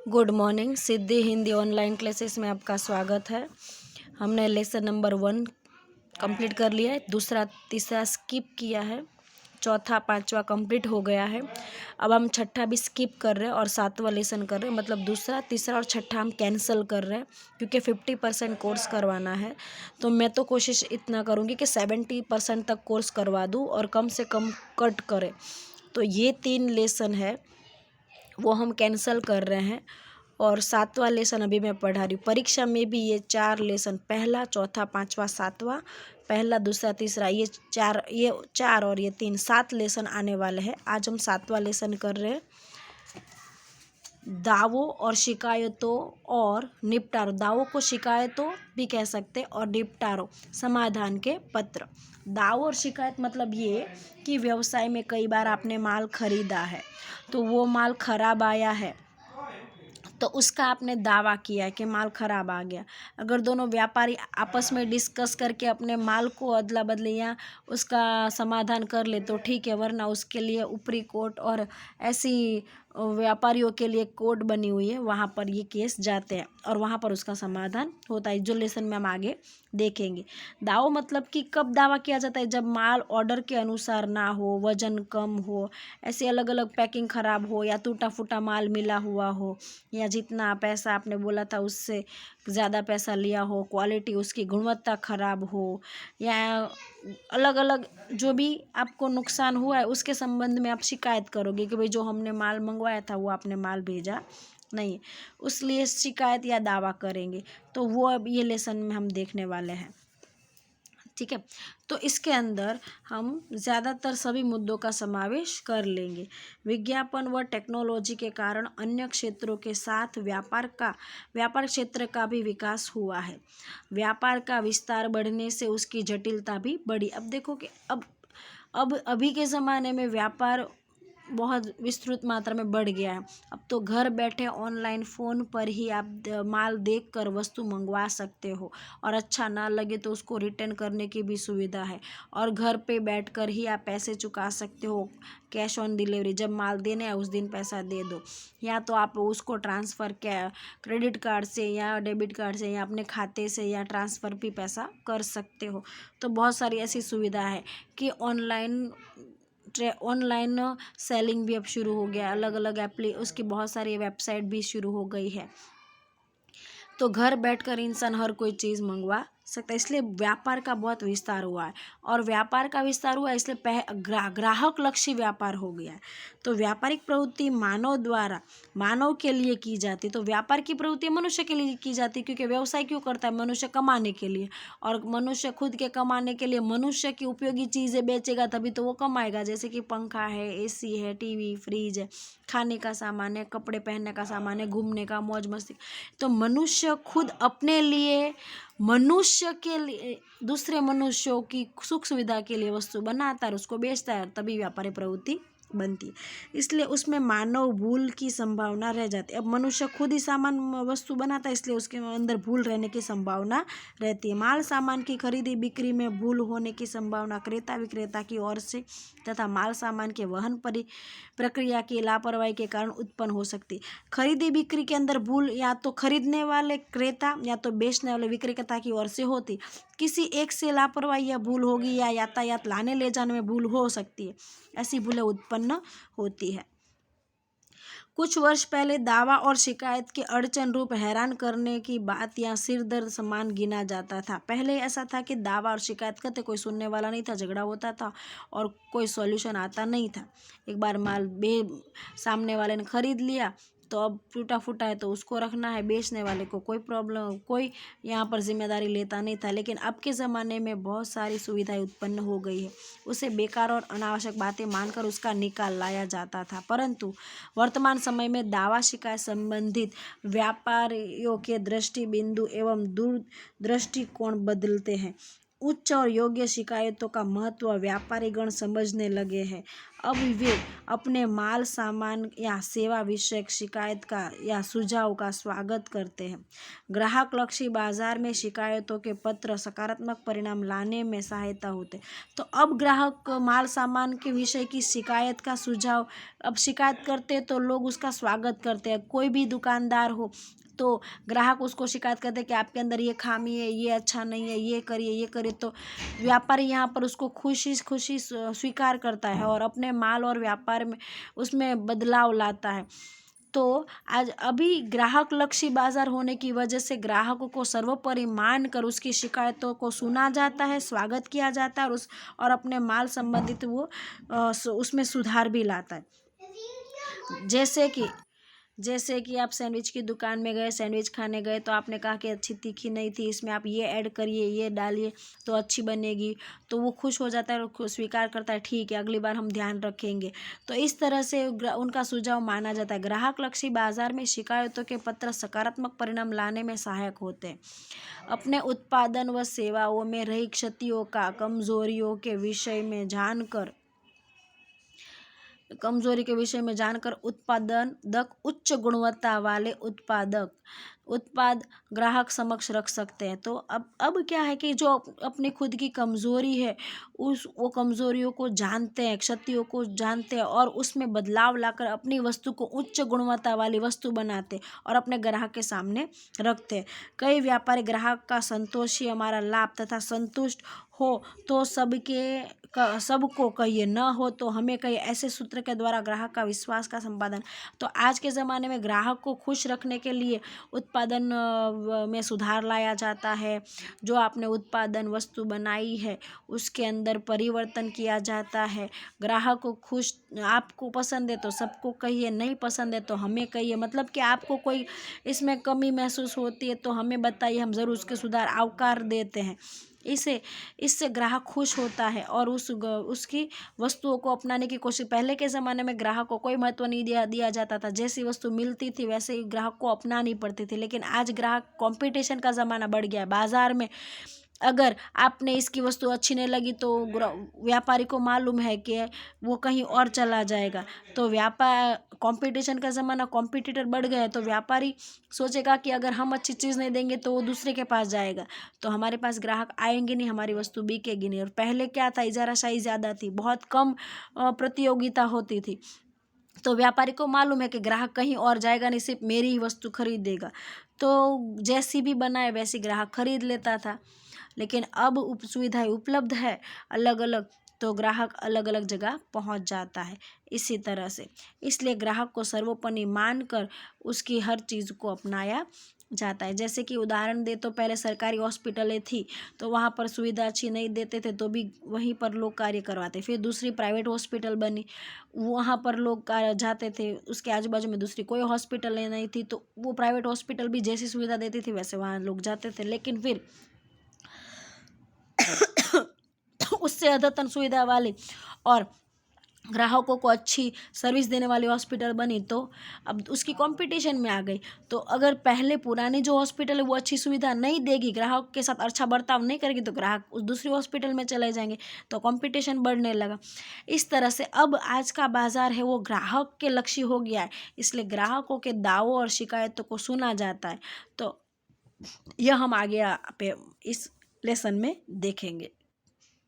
Good morning. Siddhi Hindi online classes में आपका स्वागत है। हमने लेसन नंबर 1 कंप्लीट कर लिया है, दूसरा तीसरा स्किप किया है, चौथा पांचवा कंप्लीट हो गया है। अब हम छठा भी स्किप कर रहे हैं और सातवां लेसन कर रहे हैं, मतलब दूसरा तीसरा और छठा हम कैंसिल कर रहे हैं क्योंकि 50% कोर्स करवाना है। तो मैं तो कोशिश इतना करूँगी कि 70% तक कोर्स करवा दूँ और कम से कम कट करें। तो ये 3 लेसन है वो हम कैंसिल कर रहे हैं और सातवां लेसन अभी मैं पढ़ा रही हूँ। परीक्षा में भी ये 4 लेसन, पहला चौथा पांचवा सातवां, पहला दूसरा तीसरा, ये चार और ये 3, 7 लेसन आने वाले हैं। आज हम सातवां लेसन कर रहे हैं, दावों और शिकायतों और निपटारो। दावों को शिकायतों भी कह सकते हैं और निपटारो समाधान के पत्र। दाव और शिकायत मतलब ये कि व्यवसाय में कई बार आपने माल खरीदा है तो वो माल खराब आया है, तो उसका आपने दावा किया है कि माल खराब आ गया। अगर दोनों व्यापारी आपस में डिस्कस करके अपने माल को अदला बदली या उसका समाधान कर ले तो ठीक है, वरना उसके लिए ऊपरी कोर्ट और ऐसी व्यापारियों के लिए कोर्ट बनी हुई है, वहाँ पर ये केस जाते हैं और वहाँ पर उसका समाधान होता है, जो लेसन में हम आगे देखेंगे। दावा मतलब कि कब दावा किया जाता है, जब माल ऑर्डर के अनुसार ना हो, वजन कम हो, ऐसे अलग अलग पैकिंग खराब हो या टूटा फूटा माल मिला हुआ हो, या जितना पैसा आपने बोला था उससे ज़्यादा पैसा लिया हो, क्वालिटी उसकी गुणवत्ता खराब हो, या अलग अलग जो भी आपको नुकसान हुआ है उसके संबंध में आप शिकायत करोगे कि भाई जो हमने माल मंगवाया था वो आपने माल भेजा नहीं, उसलिए शिकायत या दावा करेंगे। तो वो अब ये लेसन में हम देखने वाले हैं, ठीक है। तो इसके अंदर हम ज़्यादातर सभी मुद्दों का समावेश कर लेंगे। विज्ञापन व टेक्नोलॉजी के कारण अन्य क्षेत्रों के साथ व्यापार क्षेत्र का भी विकास हुआ है। व्यापार का विस्तार बढ़ने से उसकी जटिलता भी बढ़ी। अब देखो कि अब अभी के ज़माने में व्यापार बहुत विस्तृत मात्रा में बढ़ गया है। अब तो घर बैठे ऑनलाइन फ़ोन पर ही आप माल देखकर वस्तु मंगवा सकते हो और अच्छा ना लगे तो उसको रिटर्न करने की भी सुविधा है, और घर पे बैठकर ही आप पैसे चुका सकते हो, कैश ऑन डिलीवरी। जब माल देने है उस दिन पैसा दे दो, या तो आप उसको ट्रांसफ़र क्रेडिट कार्ड से या डेबिट कार्ड से या अपने खाते से या ट्रांसफ़र भी पैसा कर सकते हो। तो बहुत सारी ऐसी सुविधा है कि ऑनलाइन सेलिंग भी अब शुरू हो गया, अलग अलग उसकी बहुत सारी वेबसाइट भी शुरू हो गई है। तो घर बैठकर इंसान हर कोई चीज़ मंगवा सकता है, इसलिए व्यापार का बहुत विस्तार हुआ है। और व्यापार का विस्तार हुआ इसलिए ग्राहक लक्ष्य व्यापार हो गया है। तो व्यापारिक प्रवृत्ति मानव के लिए की जाती, तो व्यापार की प्रवृत्ति मनुष्य के लिए की जाती, क्योंकि व्यवसाय क्यों करता है? मनुष्य कमाने के लिए, और मनुष्य खुद के कमाने के लिए मनुष्य की उपयोगी चीज़ें बेचेगा तभी तो वो कमाएगा। जैसे कि पंखा है, एसी है, टीवी, फ्रिज है, खाने का सामान है, कपड़े पहनने का सामान है, घूमने का, मौज मस्ती। तो मनुष्य खुद अपने लिए, मनुष्य के लिए, दूसरे मनुष्यों की सुख सुविधा के लिए वस्तु बनाता है और उसको बेचता है, तभी व्यापारी प्रवृत्ति बनती है। इसलिए उसमें मानव भूल की संभावना रह जाती है। अब मनुष्य खुद ही सामान वस्तु बनाता है, इसलिए उसके अंदर भूल रहने की संभावना रहती है। माल सामान की खरीदी बिक्री में भूल होने की संभावना क्रेता विक्रेता की ओर से तथा माल सामान के वहन प्रक्रिया की लापरवाही के कारण उत्पन्न हो सकती है। खरीदी बिक्री के अंदर भूल या तो खरीदने वाले क्रेता या तो बेचने वाले विक्रेता की ओर से होती। किसी एक से लापरवाही या भूल होगी, या यातायात लाने ले जाने में भूल हो सकती है, ऐसी भूलें उत्पन्न होती है। कुछ वर्ष पहले दावा और शिकायत के अड़चन रूप हैरान करने की बात या सिर दर्द समान गिना जाता था। पहले ऐसा था कि दावा और शिकायत करते कोई सुनने वाला नहीं था, झगड़ा होता था और कोई सॉल्यूशन आता नहीं था। एक बार माल सामने वाले ने खरीद लिया तो अब टूटा फूटा है तो उसको रखना है, बेचने वाले को कोई प्रॉब्लम, कोई यहाँ पर जिम्मेदारी लेता नहीं था। लेकिन अब के ज़माने में बहुत सारी सुविधाएं उत्पन्न हो गई है, उसे बेकार और अनावश्यक बातें मानकर उसका निकाल लाया जाता था। परंतु वर्तमान समय में दावा शिकायत संबंधित व्यापारियों के दृष्टि बिंदु एवं दृष्टिकोण बदलते हैं। उच्च और योग्य शिकायतों का महत्व व्यापारीगण समझने लगे हैं। अब वे अपने माल सामान या सेवा विषयक शिकायत का या सुझाव का स्वागत करते हैं। ग्राहक लक्षी बाजार में शिकायतों के पत्र सकारात्मक परिणाम लाने में सहायता होते हैं। तो अब ग्राहक माल सामान के विषय की शिकायत का सुझाव, अब शिकायत करते हैं तो लोग उसका स्वागत करते हैं। कोई भी दुकानदार हो तो ग्राहक उसको शिकायत करते हैं कि आपके अंदर ये खामी है, ये अच्छा नहीं है, ये करिए, तो व्यापारी यहाँ पर उसको खुशी खुशी स्वीकार करता है और अपने माल और व्यापार में उसमें बदलाव लाता है। तो आज अभी ग्राहक लक्षी बाजार होने की वजह से ग्राहकों को सर्वोपरि मानकर उसकी शिकायतों को सुना जाता है, स्वागत किया जाता है और अपने माल संबंधित वो उसमें सुधार भी लाता है। जैसे कि आप सैंडविच की दुकान में गए, सैंडविच खाने गए, तो आपने कहा कि अच्छी तीखी नहीं थी, इसमें आप ये ऐड करिए, ये डालिए तो अच्छी बनेगी। तो वो खुश हो जाता है और स्वीकार करता है, ठीक है अगली बार हम ध्यान रखेंगे। तो इस तरह से उनका सुझाव माना जाता है। ग्राहक लक्षी बाजार में शिकायतों के पत्र सकारात्मक परिणाम लाने में सहायक होते हैं। अपने उत्पादन व सेवाओं में रही क्षतियों का कमजोरी के विषय में जानकर उत्पादक उच्च गुणवत्ता वाले उत्पाद ग्राहक समक्ष रख सकते हैं। तो अब क्या है कि जो अपनी खुद की कमजोरी है वो कमजोरियों को जानते हैं, क्षतियों को जानते हैं और उसमें बदलाव लाकर अपनी वस्तु को उच्च गुणवत्ता वाली वस्तु बनाते और अपने ग्राहक के सामने रखते हैं। कई व्यापारी ग्राहक का संतोष ही हमारा लाभ तथा संतुष्ट हो तो सबको कहिए, न हो तो हमें कहिए, ऐसे सूत्र के द्वारा ग्राहक का विश्वास का संपादन। तो आज के ज़माने में ग्राहक को खुश रखने के लिए उत्पादन में सुधार लाया जाता है। जो आपने उत्पादन वस्तु बनाई है उसके अंदर परिवर्तन किया जाता है। ग्राहक को खुश, आपको पसंद है तो सबको कहिए, नहीं पसंद है तो हमें कहिए। मतलब कि आपको कोई इसमें कमी महसूस होती है तो हमें बताइए, हम ज़रूर उसके सुधार आकार देते हैं। इससे ग्राहक खुश होता है और उसकी वस्तुओं को अपनाने की कोशिश। पहले के ज़माने में ग्राहक को कोई महत्व नहीं दिया जाता था, जैसी वस्तु मिलती थी वैसे ही ग्राहक को अपनानी पड़ती थी। लेकिन आज ग्राहक कंपटीशन का ज़माना बढ़ गया है। बाज़ार में अगर आपने इसकी वस्तु अच्छी नहीं लगी तो व्यापारी को मालूम है कि वो कहीं और चला जाएगा। तो कंपटीशन का ज़माना, कॉम्पिटिटर बढ़ गया है तो व्यापारी सोचेगा कि अगर हम अच्छी चीज़ नहीं देंगे तो वो दूसरे के पास जाएगा, तो हमारे पास ग्राहक आएंगे नहीं, हमारी वस्तु बिकेगी नहीं। और पहले क्या था, इजाराशाही ज़्यादा थी, बहुत कम प्रतियोगिता होती थी। तो व्यापारी को मालूम है कि ग्राहक कहीं और जाएगा नहीं, सिर्फ मेरी ही वस्तु खरीदेगा। तो जैसी भी बनाए वैसी ग्राहक खरीद लेता था। लेकिन अब सुविधाएं उपलब्ध है अलग अलग, तो ग्राहक अलग अलग जगह पहुंच जाता है इसी तरह से। इसलिए ग्राहक को सर्वोपरि मानकर उसकी हर चीज़ को अपनाया जाता है। जैसे कि उदाहरण दे तो पहले सरकारी हॉस्पिटलें थी तो वहाँ पर सुविधा अच्छी नहीं देते थे तो भी वहीं पर लोग कार्य करवाते। फिर दूसरी प्राइवेट हॉस्पिटल बनी, वहाँ पर लोग जाते थे, उसके आजू बाजू में दूसरी कोई हॉस्पिटल नहीं थी तो वो प्राइवेट हॉस्पिटल भी जैसी सुविधा देती थी वैसे वहाँ लोग जाते थे। लेकिन फिर उससे अद्यतन सुविधा वाली और ग्राहकों को अच्छी सर्विस देने वाली हॉस्पिटल बनी तो अब उसकी कंपटीशन में आ गई। तो अगर पहले पुरानी जो हॉस्पिटल है वो अच्छी सुविधा नहीं देगी, ग्राहक के साथ अच्छा बर्ताव नहीं करेगी, तो ग्राहक उस दूसरी हॉस्पिटल में चले जाएंगे, तो कंपटीशन बढ़ने लगा। इस तरह से अब आज का बाजार है वो ग्राहक के लक्ष्य हो गया है, इसलिए ग्राहकों के दावों और शिकायतों को सुना जाता है। तो यह हम आगे पे इस लेसन में देखेंगे।